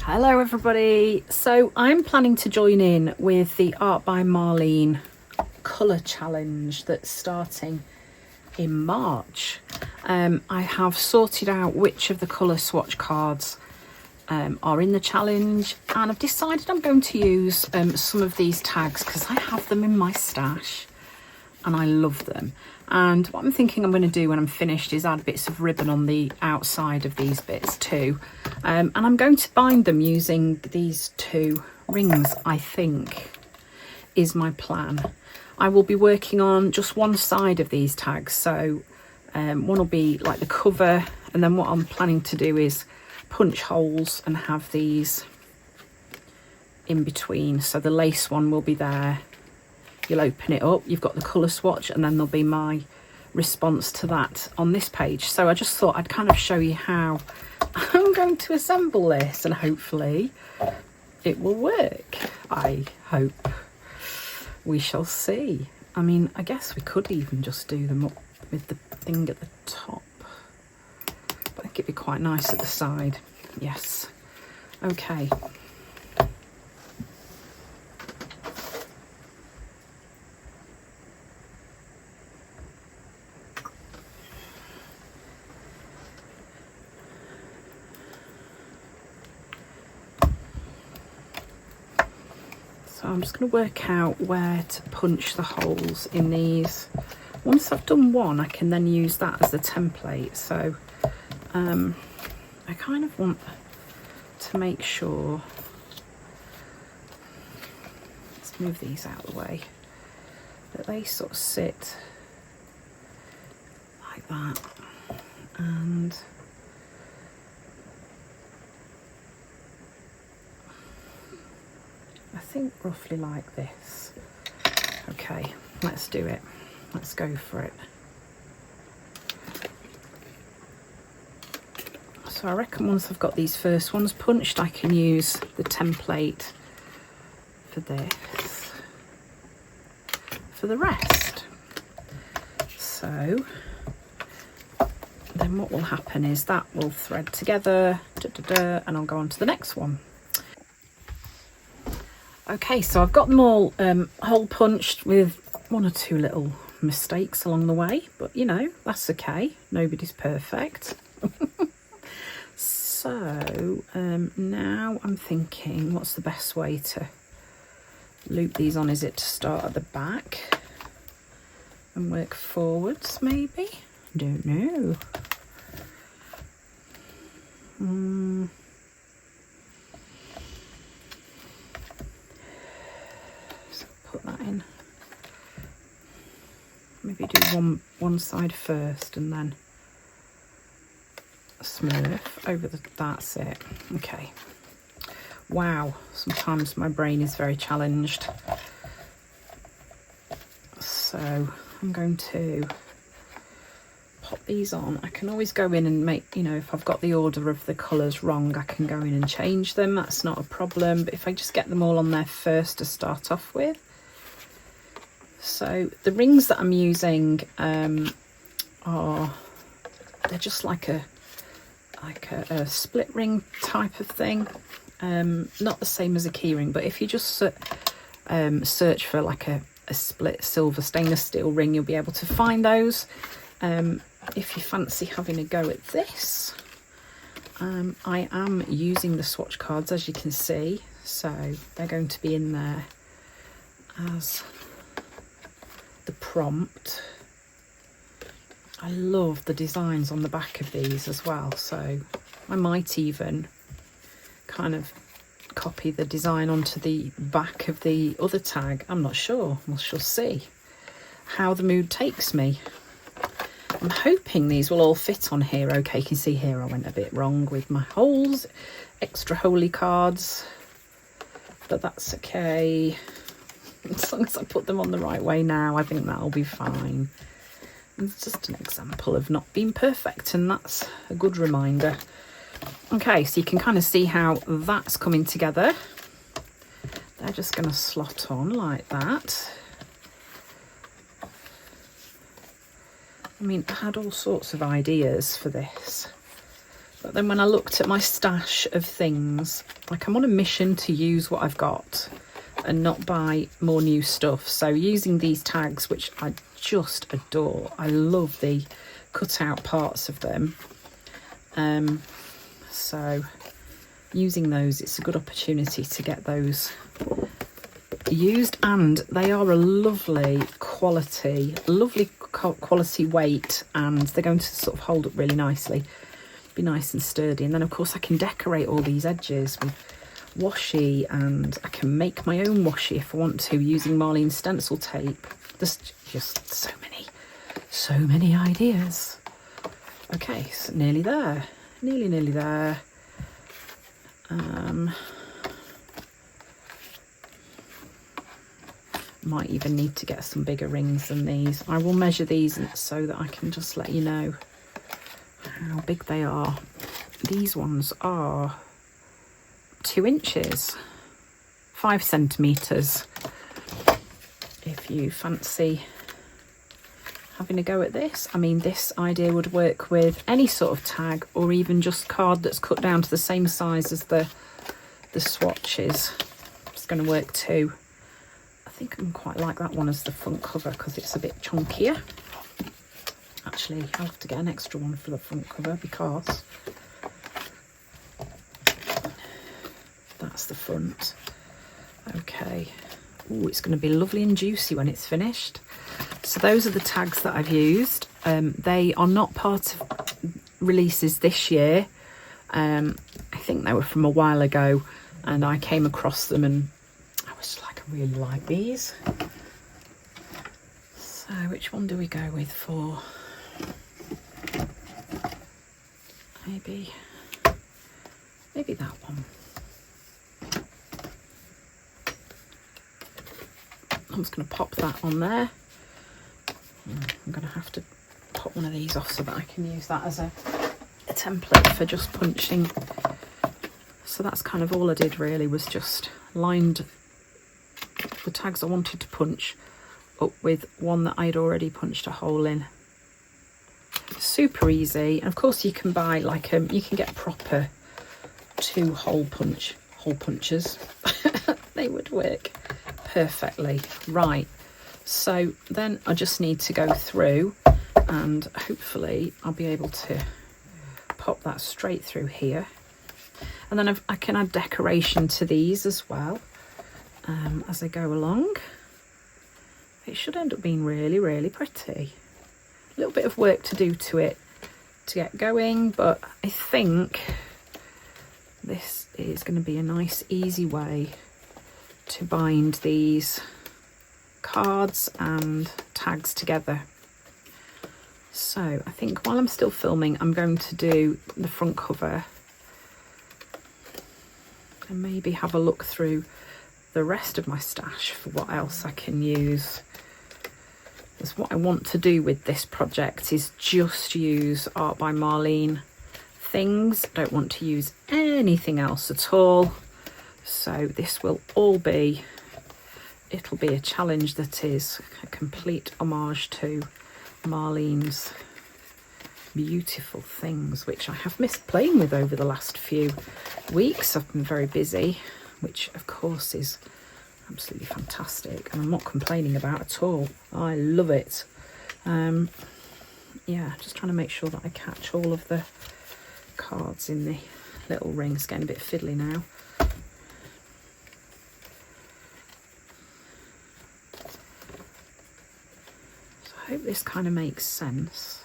Hello everybody, so I'm planning to join in with the Art by Marlene colour challenge that's starting in March. I have sorted out which of the colour swatch cards are in the challenge, and I've decided I'm going to use some of these tags because I have them in my stash and I love them. And what I'm thinking I'm going to do when I'm finished is add bits of ribbon on the outside of these bits too. And I'm going to bind them using these two rings, I think, is my plan. I will be working on just one side of these tags. So one will be like the cover, and then what I'm planning to do is punch holes and have these in between. So the lace one will be there. You'll open it up, you've got the colour swatch, and then there'll be my response to that on this page. So I just thought I'd kind of show you how I'm going to assemble this, and hopefully it will work. I hope. We shall see. I mean, I guess we could even just do them up with the thing at the top, but I think it'd be quite nice at the side. Yes. Okay. So I'm just going to work out where to punch the holes in these. Once I've done one, I can then use that as the template. So I kind of want to make sure, let's move these out of the way, that they sort of sit like that, and I think roughly like this. Okay, let's do it. Let's go for it. So I reckon once I've got these first ones punched, I can use the template for this, for the rest. So then what will happen is that will thread together, and I'll go on to the next one. Okay, so I've got them all hole punched with one or two little mistakes along the way, but you know, that's okay. Nobody's perfect. So now I'm thinking, what's the best way to loop these on? Is it to start at the back and work forwards, maybe? Don't know. So put that in. Maybe do one side first and then smurf over the, that's it. Okay. Wow, sometimes my brain is very challenged. So I'm going to pop these on. I can always go in and make, you know, if I've got the order of the colours wrong, I can go in and change them. That's not a problem. But if I just get them all on there first to start off with. So the rings that I'm using they're just like a split ring type of thing, not the same as a key ring, but if you just search for like a split silver stainless steel ring, you'll be able to find those. If you fancy having a go at this, I am using the swatch cards, as you can see, so they're going to be in there as the prompt. I love the designs on the back of these as well, so I might even kind of copy the design onto the back of the other tag. I'm not sure. We shall see how the mood takes me. I'm hoping these will all fit on here. Okay, you can see here I went a bit wrong with my holes, extra holy cards, but that's okay. As long as I put them on the right way now, I think that'll be fine. It's just an example of not being perfect, and that's a good reminder. Okay, so you can kind of see how that's coming together. They're just going to slot on like that. I mean, I had all sorts of ideas for this, But then when I looked at my stash of things, like I'm on a mission to use what I've got and not buy more new stuff. So using these tags, which I just adore, I love the cut out parts of them. So using those, it's a good opportunity to get those used, and they are a lovely quality weight, and they're going to sort of hold up really nicely, be nice and sturdy. And then of course I can decorate all these edges with washi, and I can make my own washi if I want to using Marlene stencil tape. There's just so many ideas. Okay, so nearly there, nearly there. Might even need to get some bigger rings than these. I will measure these so that I can just let you know how big they are. These ones are 2 inches, 5 centimetres. If you fancy having a go at this, I mean, this idea would work with any sort of tag, or even just card that's cut down to the same size as the swatches. It's going to work too. I think I quite like that one as the front cover because it's a bit chunkier. Actually, I'll have to get an extra one for the front cover because that's the front. Okay. Ooh, it's going to be lovely and juicy when it's finished. So those are the tags that I've used. They are not part of releases this year. I think they were from a while ago, and I came across them and I was like, I really like these. So which one do we go with for? Maybe that one. I'm just going to pop that on there. I'm going to have to pop one of these off so that I can use that as a template for just punching. So that's kind of all I did really, was just lined the tags I wanted to punch up with one that I'd already punched a hole in. Super easy. And of course you can buy like you can get proper 2 hole punchers. They would work perfectly. Right, so then I just need to go through and hopefully I'll be able to pop that straight through here, and then I can add decoration to these as well as I go along. It should end up being really pretty. A little bit of work to do to it to get going, but I think this is going to be a nice easy way to bind these cards and tags together. So I think while I'm still filming, I'm going to do the front cover and maybe have a look through the rest of my stash for what else I can use. Because what I want to do with this project is just use Art by Marlene things. I don't want to use anything else at all. So this will all be, it'll be a challenge that is a complete homage to Marlene's beautiful things, which I have missed playing with over the last few weeks. I've been very busy, which of course is absolutely fantastic, and I'm not complaining about at all. I love it. Yeah, just trying to make sure that I catch all of the cards in the little rings. Getting a bit fiddly now. So I hope this kind of makes sense.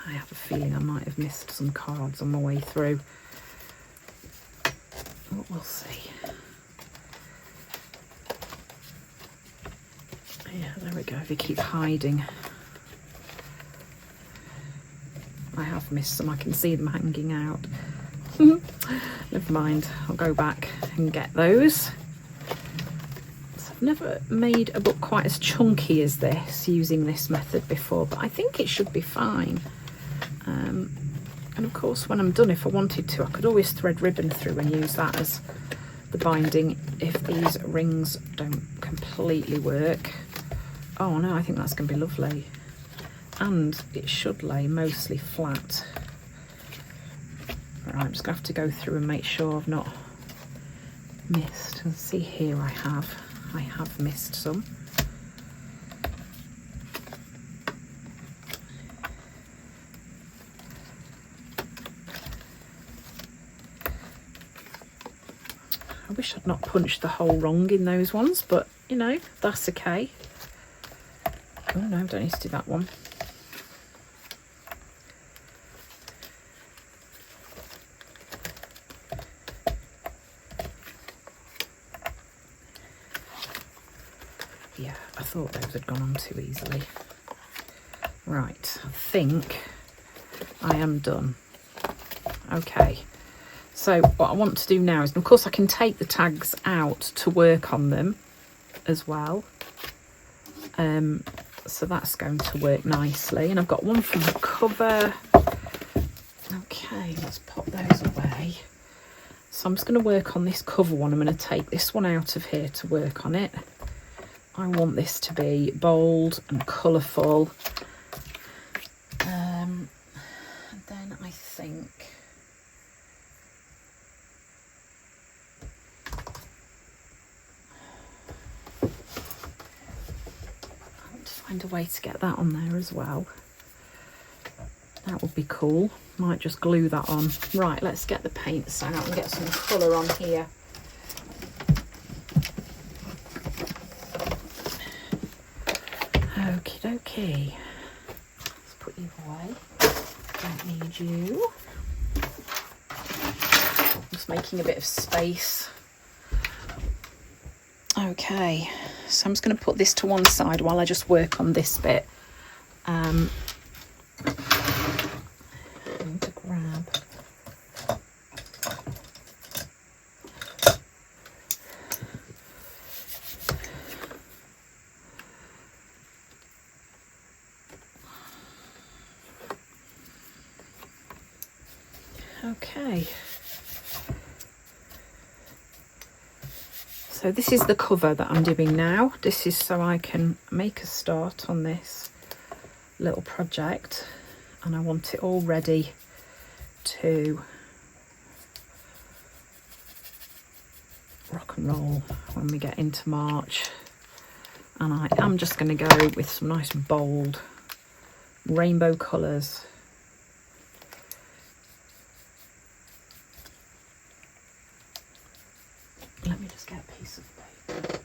I have a feeling I might have missed some cards on my way through. But we'll see. Yeah, there we go. If you keep hiding. I have missed some. I can see them hanging out. Never mind. I'll go back and get those. So I've never made a book quite as chunky as this using this method before, but I think it should be fine. And of course, when I'm done, if I wanted to, I could always thread ribbon through and use that as the binding if these rings don't completely work. Oh no, I think that's going to be lovely. And it should lay mostly flat. Right, I'm just going to have to go through and make sure I've not missed. And see here I have missed some. I wish I'd not punched the hole wrong in those ones, but you know, that's okay. Oh no, I don't need to do that one. Yeah, I thought those had gone on too easily. Right, I think I am done. Okay. So what I want to do now is, of course, I can take the tags out to work on them as well. So that's going to work nicely. And I've got one from the cover. Okay, let's pop those away. So I'm just going to work on this cover one. I'm going to take this one out of here to work on it. I want this to be bold and colourful. And then I think... find a way to get that on there as well. That would be cool. Might just glue that on. Right, let's get the paints out and get some colour on here. Okie dokie. Let's put you away. Don't need you. Just making a bit of space. Okay, so I'm just going to put this to one side while I just work on this bit. I need to grab. Okay. So this is the cover that I'm doing now. This is so I can make a start on this little project, and I want it all ready to rock and roll when we get into March. And I am just going to go with some nice bold rainbow colours. Let me just get a piece of paper.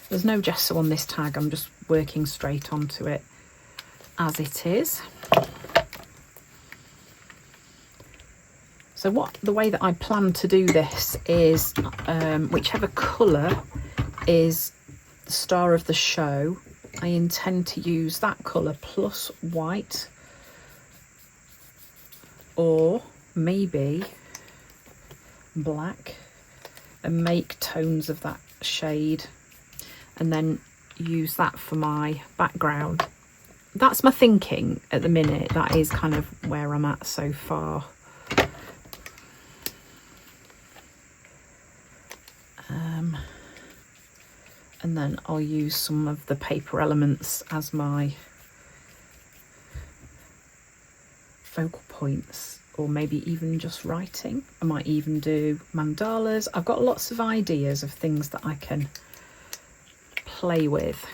There's no gesso on this tag, I'm just working straight onto it as it is. So the way that I plan to do this is whichever colour is the star of the show, I intend to use that colour plus white, or maybe black, and make tones of that shade, and then use that for my background. That's my thinking at the minute. That is kind of where I'm at so far. And then I'll use some of the paper elements as my focal points, or maybe even just writing. I might even do mandalas. I've got lots of ideas of things that I can play with.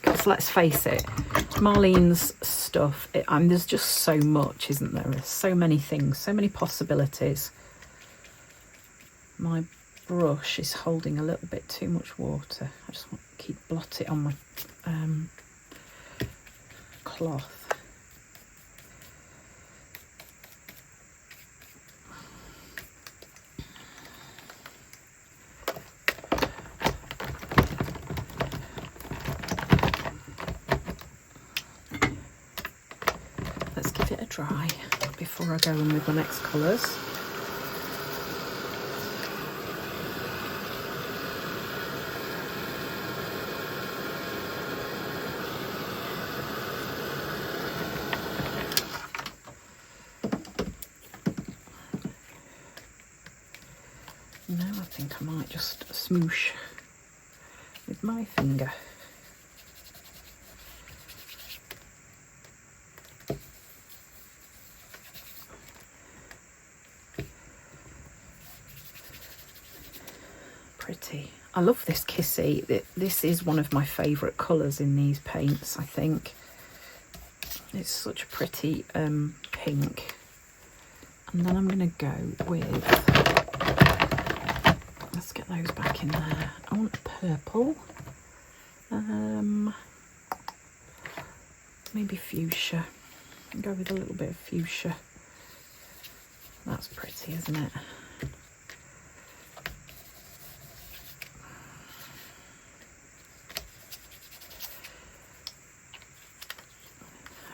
Because let's face it, Marlene's stuff, there's just so much, isn't there? There's so many things, so many possibilities. My brush is holding a little bit too much water. I just want to keep blot it on my cloth. Let's give it a dry before I go in with the next colours. No, I think I might just smoosh with my finger. Pretty. I love this kissy. This is one of my favourite colours in these paints, I think. It's such a pretty pink. And then I'm going to go with, let's get those back in there. I want purple. Maybe fuchsia. Go with a little bit of fuchsia. That's pretty, isn't it?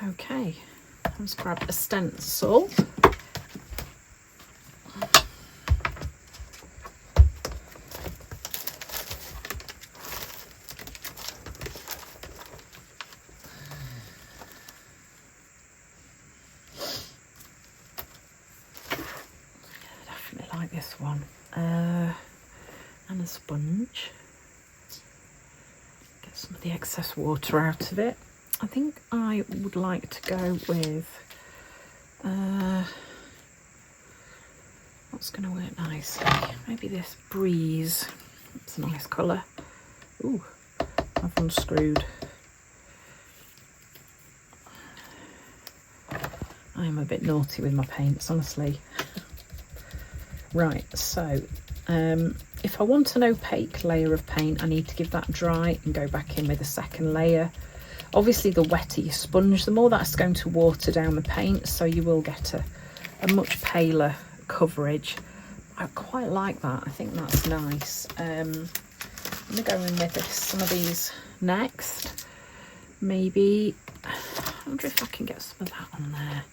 Okay, let's grab a stencil. Definitely like this one. And a sponge. Get some of the excess water out of it. I think I would like to go with what's going to work nicely. Maybe this Breeze. It's a nice colour. Ooh, I've unscrewed. I am a bit naughty with my paints, honestly. Right, so if I want an opaque layer of paint, I need to give that dry and go back in with a second layer. Obviously, the wetter you sponge, the more that's going to water down the paint, so you will get a much paler coverage. I quite like that. I think that's nice. I'm going to go in with some of these next. Maybe, I wonder if I can get some of that on there.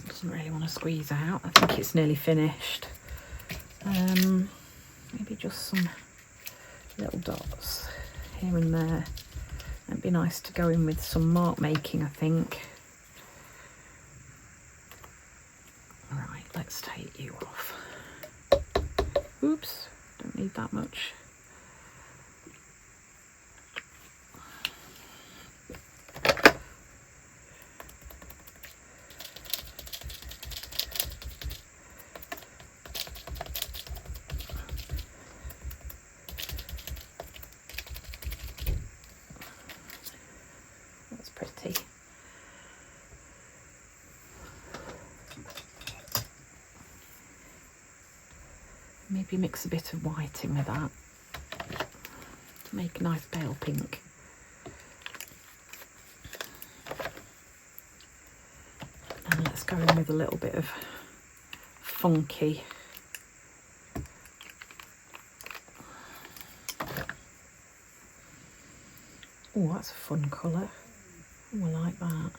Doesn't really want to squeeze out. I think it's nearly finished. Maybe just some little dots here and there. It'd be nice to go in with some mark making, I think. Right, let's take you off. Oops, don't need that much. Maybe mix a bit of white in with that to make a nice pale pink. And let's go in with a little bit of funky. Oh, that's a fun colour. Oh, I like that.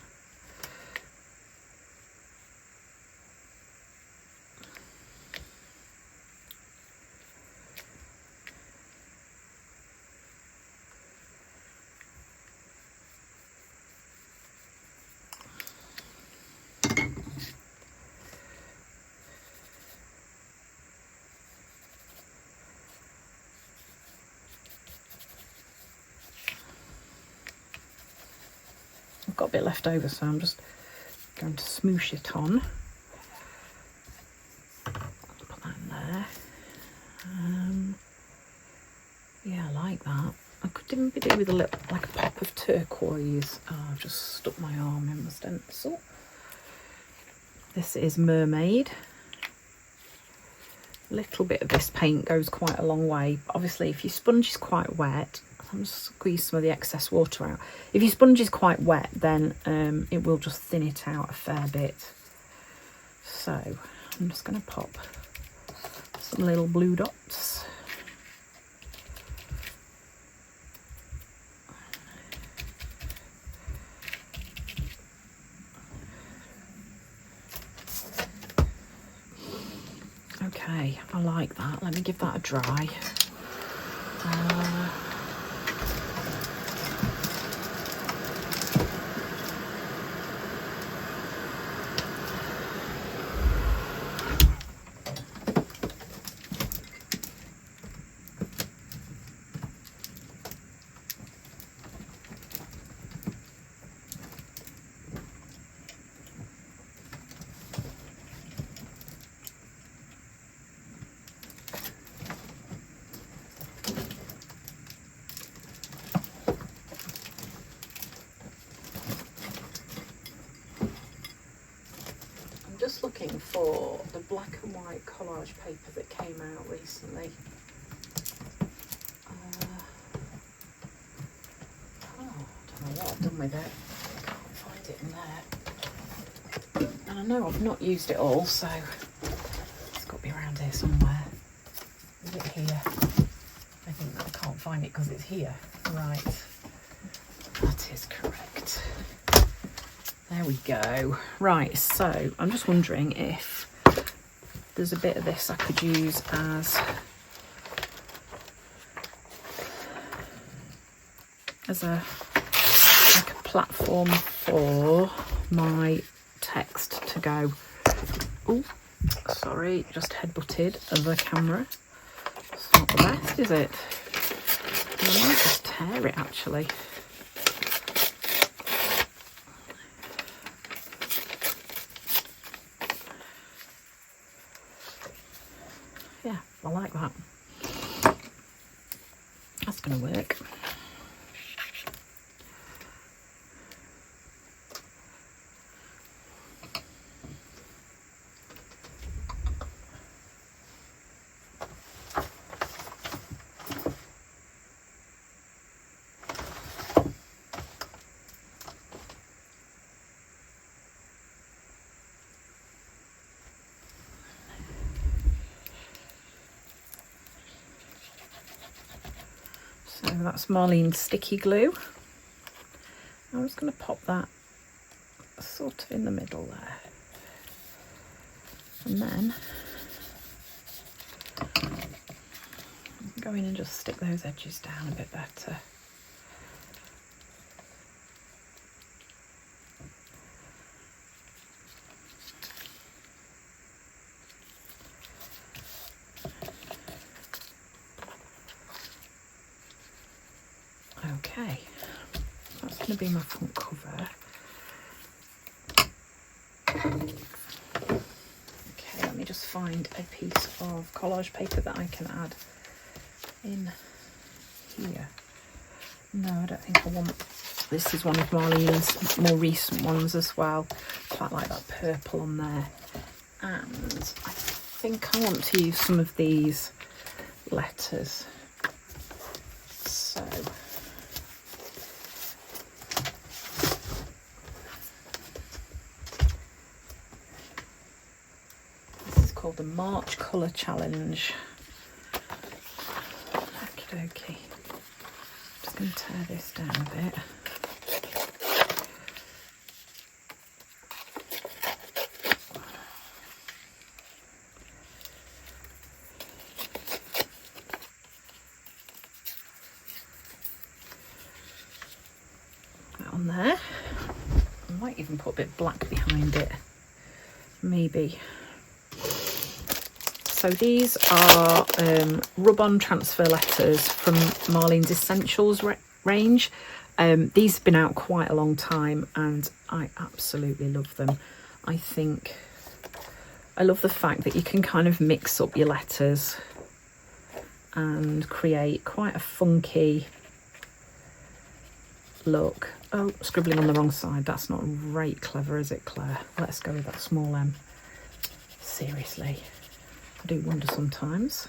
I've got a bit left over, so I'm just going to smoosh it on. Put that in there. Yeah, I like that. I could even do with a little, like a pop of turquoise. Oh, I've just stuck my arm in the stencil. This is Mermaid. A little bit of this paint goes quite a long way. Obviously, if your sponge is quite wet, I'll just squeeze some of the excess water out. If your sponge is quite wet, then it will just thin it out a fair bit. So I'm just going to pop some little blue dots. Okay, I like that. Let me give that a dry. just looking for the black and white collage paper that came out recently. Oh, I don't know what I've done with it. I can't find it in there. And I know I've not used it all, so it's got to be around here somewhere. Is it here? I think that I can't find it because it's here. Right. That is correct. There we go. Right, so I'm just wondering if there's a bit of this I could use as a like a platform for my text to go. Oh, sorry, just headbutted the camera. It's not the best, is it? I might just tear it actually. Yeah, I like that. That's going to work. So that's Marlene's sticky glue. I'm just going to pop that sort of in the middle there. And then go in and just stick those edges down a bit better. Okay, that's going to be my front cover. Okay, let me just find a piece of collage paper that I can add in here. No, I don't think I want. This is one of Marlene's more recent ones as well. Quite like that purple on there. And I think I want to use some of these letters. So called the March Colour Challenge. Okie dokie. Just going to tear this down a bit. That on there. I might even put a bit black behind it. Maybe. So these are rub-on transfer letters from Marlene's Essentials range. These have been out quite a long time and I absolutely love them. I love the fact that you can kind of mix up your letters and create quite a funky look. Oh, scribbling on the wrong side. That's not right clever, is it, Claire? Let's go with that small M. Seriously. I do wonder sometimes.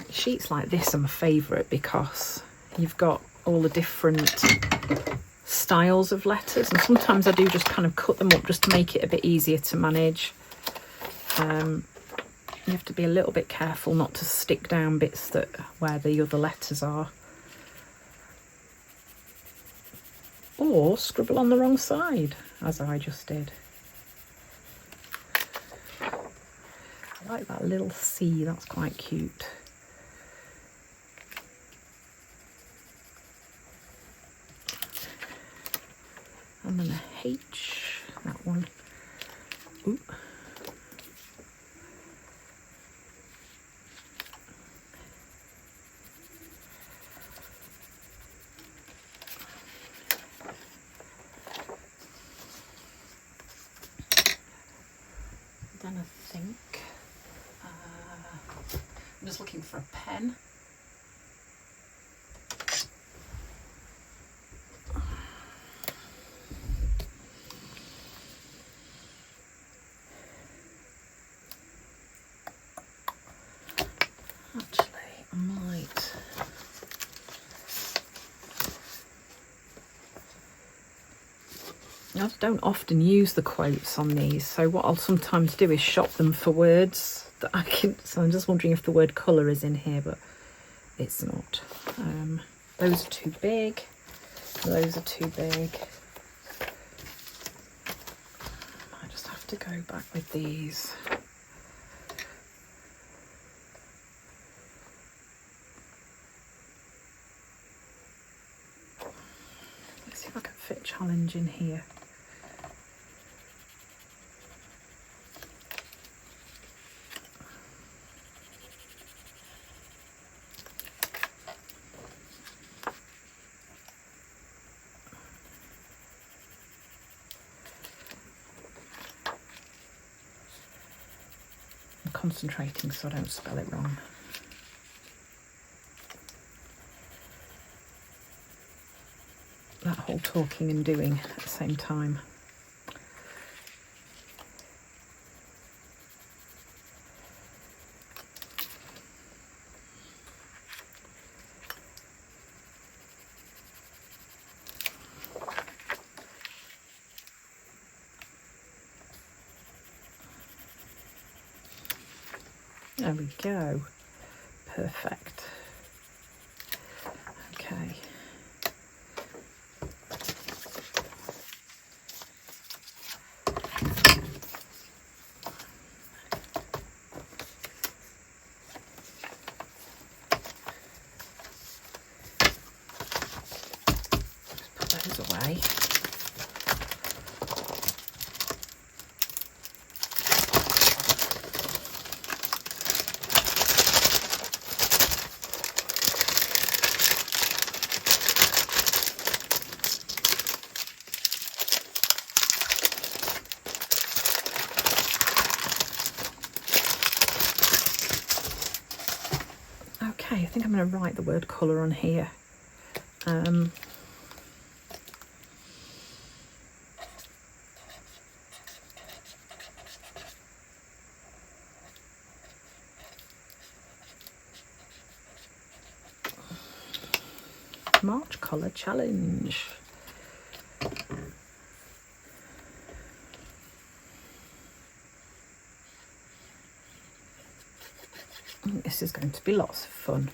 Sheets like this are my favourite because you've got all the different styles of letters, and sometimes I do just kind of cut them up just to make it a bit easier to manage. You have to be a little bit careful not to stick down bits that where the other letters are. Or scribble on the wrong side, as I just did. I like that little C, that's quite cute. And then a H, that one. Ooh. for a pen. Actually, I might. I don't often use the quotes on these, so what I'll sometimes do is shop them for words that I can. So I'm just wondering if the word colour is in here, but it's not. Those are too big. Those are too big. I just have to go back with these. Let's see if I can fit challenge in here. Concentrating so I don't spell it wrong. That whole talking and doing at the same time. There we go. Perfect. Okay. Just put those away. I think I'm going to write the word colour on here. March Colour Challenge. This is going to be lots of fun.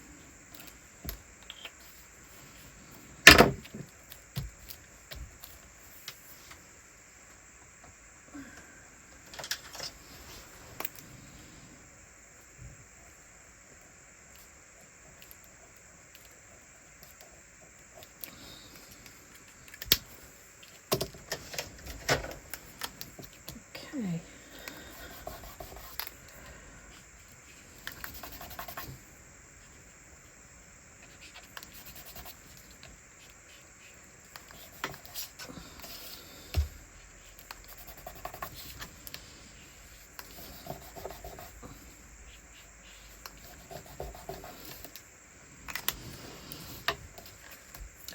Okay.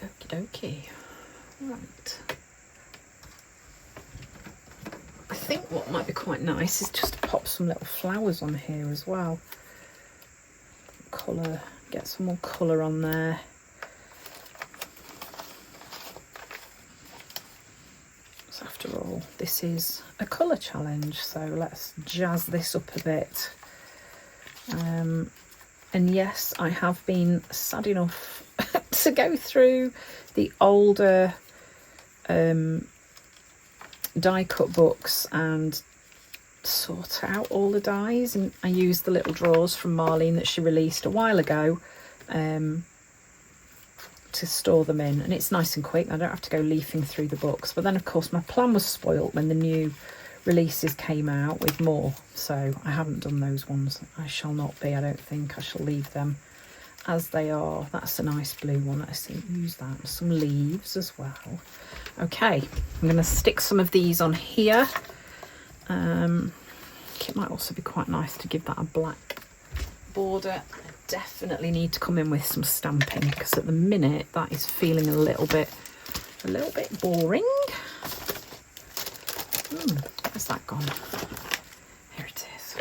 Okie dokie. Right. I think what might be quite nice is just to pop some little flowers on here as well. Colour, get some more colour on there. So after all, this is a colour challenge, so let's jazz this up a bit. And yes, I have been sad enough to go through the older die cut books and sort out all the dies, and I used the little drawers from Marlene that she released a while ago to store them in, and it's nice and quick. I don't have to go leafing through the books. But then of course my plan was spoilt when the new releases came out with more, so I haven't done those ones. I shall not be, I don't think. I shall leave them as they are. That's a nice blue one. Let's use that. Some leaves as well. Okay, I'm going to stick some of these on here. It might also be quite nice to give that a black border. definitely need to come in with some stamping, because at the minute that is feeling a little bit boring. Where's that gone? Here it is.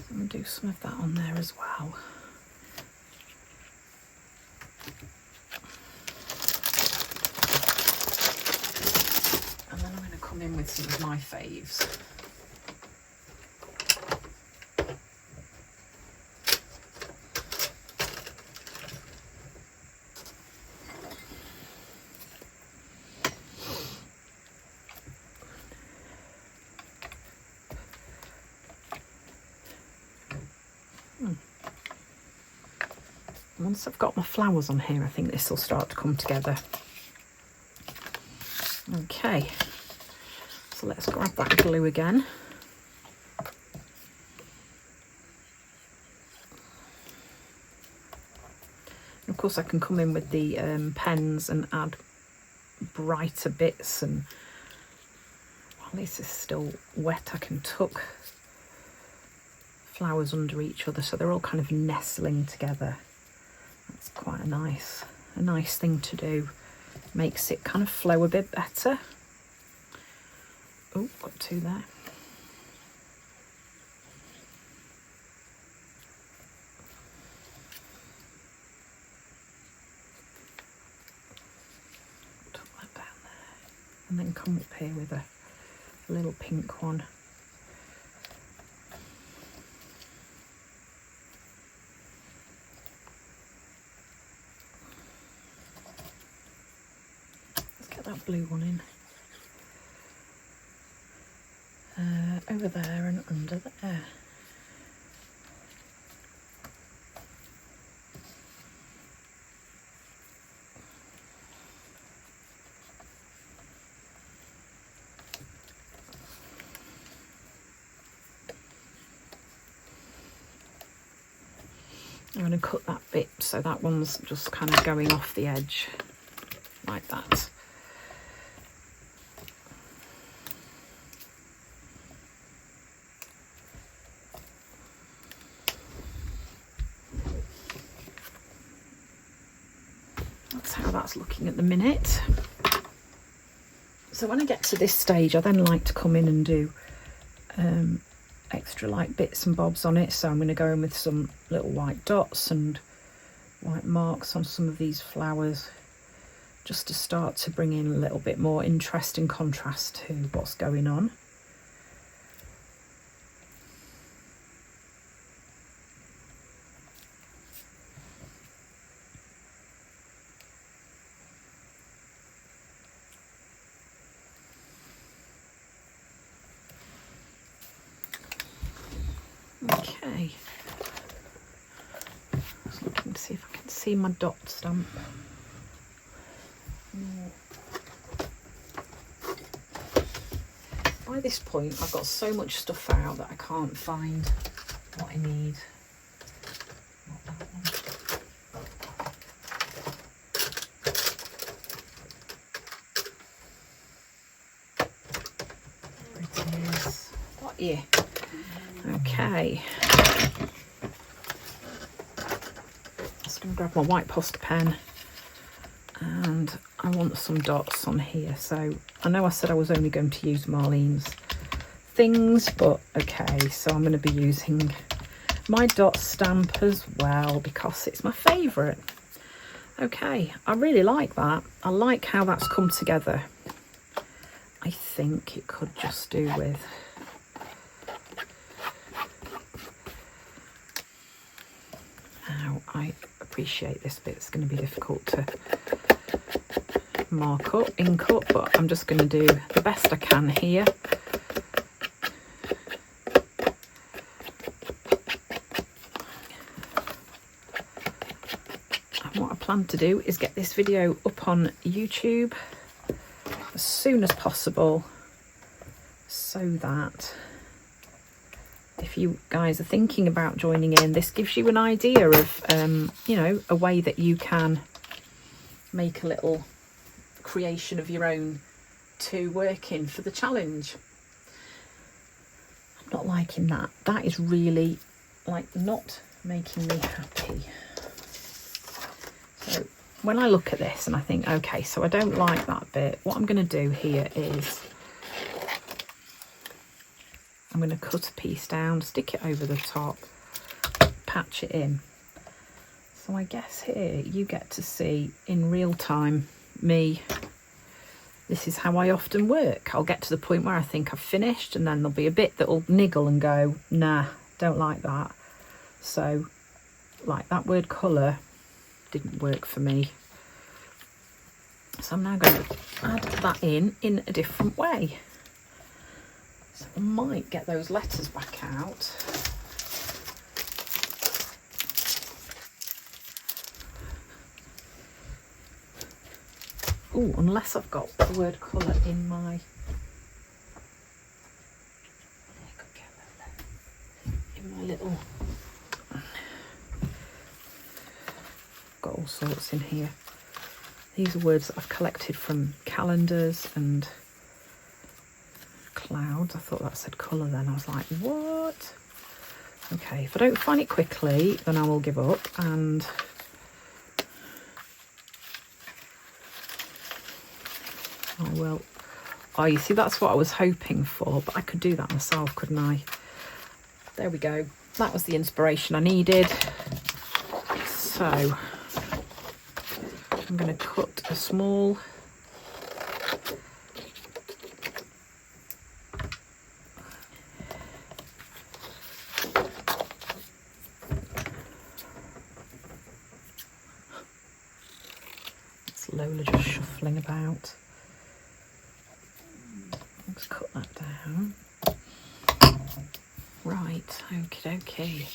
I'm going to do some of that on there as well. And then I'm going to come in with some of my faves. Once I've got my flowers on here, I think this will start to come together. Okay, so let's grab that glue again. And of course I can come in with the pens and add brighter bits, and while this is still wet I can tuck flowers under each other so they're all kind of nestling together. That's quite a nice thing to do. Makes it kind of flow a bit better. Oh, got two there. Tuck that down there. And then come up here with a little pink one. That blue one in over there and under there. I'm going to cut that bit so that one's just kind of going off the edge like that. That's looking at the minute. So when I get to this stage I then like to come in and do extra light bits and bobs on it. So I'm going to go in with some little white dots and white marks on some of these flowers, just to start to bring in a little bit more interest and contrast to what's going on. Okay, just looking to see if I can see my dot stamp. By this point I've got so much stuff out that I can't find what I need. Not that one. There it is. Got you. Okay, just going to grab my white poster pen, and I want some dots on here. So I know I said I was only going to use Marlene's things, but okay, so I'm going to be using my dot stamp as well because it's my favourite. Okay, I really like that. I like how that's come together. I think it could just do with I appreciate this bit's going to be difficult to mark up, ink up, but I'm just going to do the best I can here. And what I plan to do is get this video up on YouTube as soon as possible, so that if you guys are thinking about joining in, this gives you an idea of, you know, a way that you can make a little creation of your own to work in for the challenge. not liking that. That is really like not making me happy. So when I look at this and I think, okay, so I don't like that bit, what I'm going to do here is I'm going to cut a piece down, stick it over the top, patch it in. So I guess here you get to see in real time me. This is how I often work. I'll get to the point where I think I've finished, and then there'll be a bit that'll niggle and go, nah, don't like that. So like that word colour didn't work for me. So I'm now going to add that in a different way. So I might get those letters back out. Oh, unless I've got the word colour in my little, got all sorts in here. These are words that I've collected from calendars and clouds. I thought that said colour then. I was like, what? Okay, if I don't find it quickly, then I will give up. And I will. Oh, you see, that's what I was hoping for, but I could do that myself, couldn't I? There we go. That was the inspiration I needed. So I'm going to cut a small it's Lola just shuffling about. Let's cut that down. Right, okie dokie.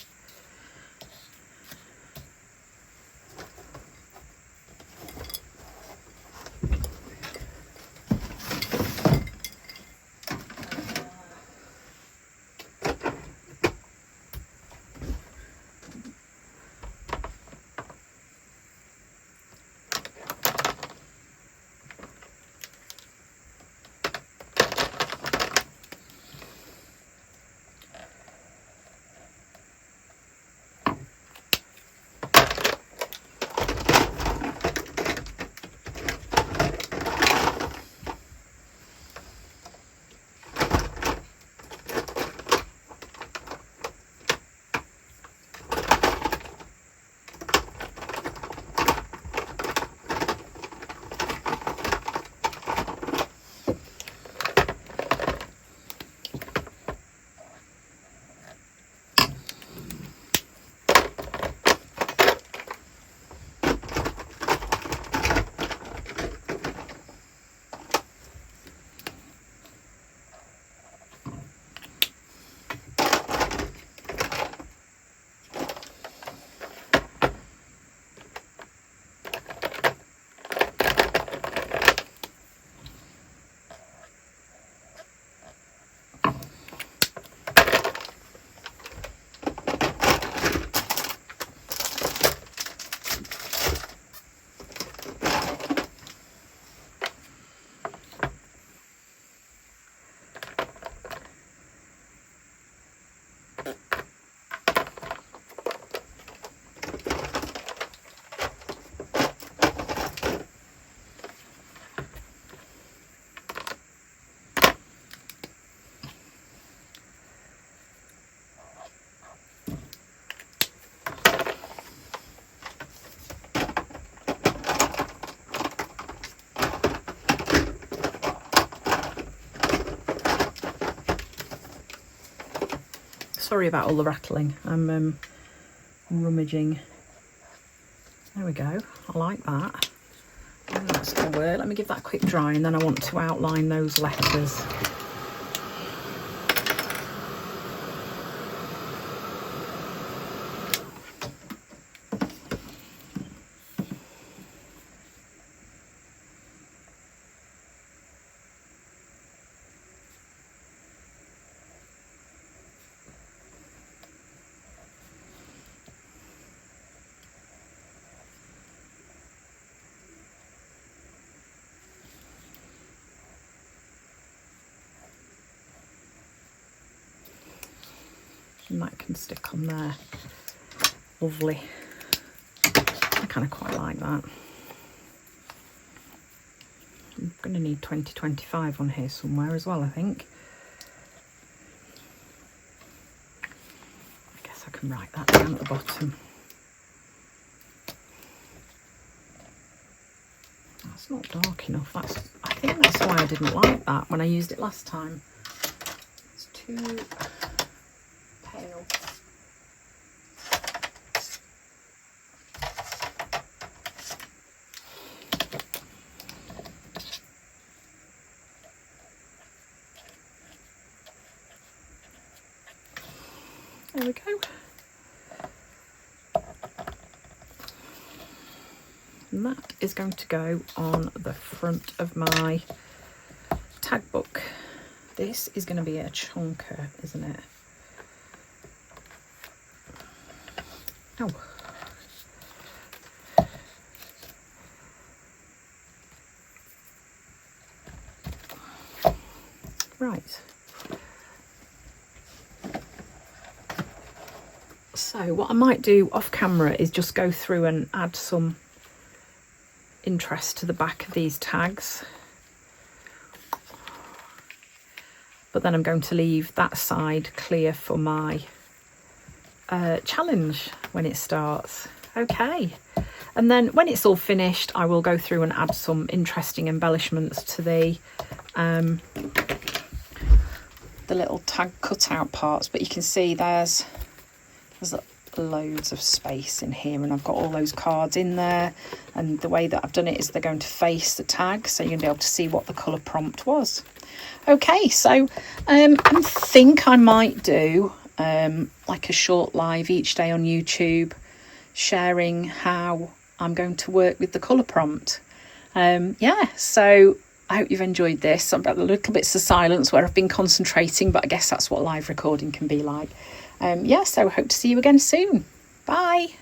Sorry about all the rattling. I'm rummaging. There we go. I like that. That's going to work. Let me give that a quick dry, and then I want to outline those letters. and that can stick on there. Lovely. I kind of quite like that. I'm going to need 2025 on here somewhere as well, I think. I guess I can write that down at the bottom. That's not dark enough. I think that's why I didn't like that when I used it last time. It's too pale. There we go. And that is going to go on the front of my tag book. This is going to be a chunker, isn't it? Oh. Right. So what I might do off camera is just go through and add some interest to the back of these tags, but then I'm going to leave that side clear for my challenge when it starts. Okay, and then when it's all finished I will go through and add some interesting embellishments to the little tag cutout parts, but you can see there's loads of space in here, and I've got all those cards in there, and the way that I've done it is they're going to face the tag, so you're going to be able to see what the colour prompt was. Okay, so I think I might do like a short live each day on YouTube sharing how I'm going to work with the colour prompt. Yeah, so I hope you've enjoyed this. I've got a little bits of silence where I've been concentrating, but I guess that's what live recording can be like. Yeah, so hope to see you again soon. Bye.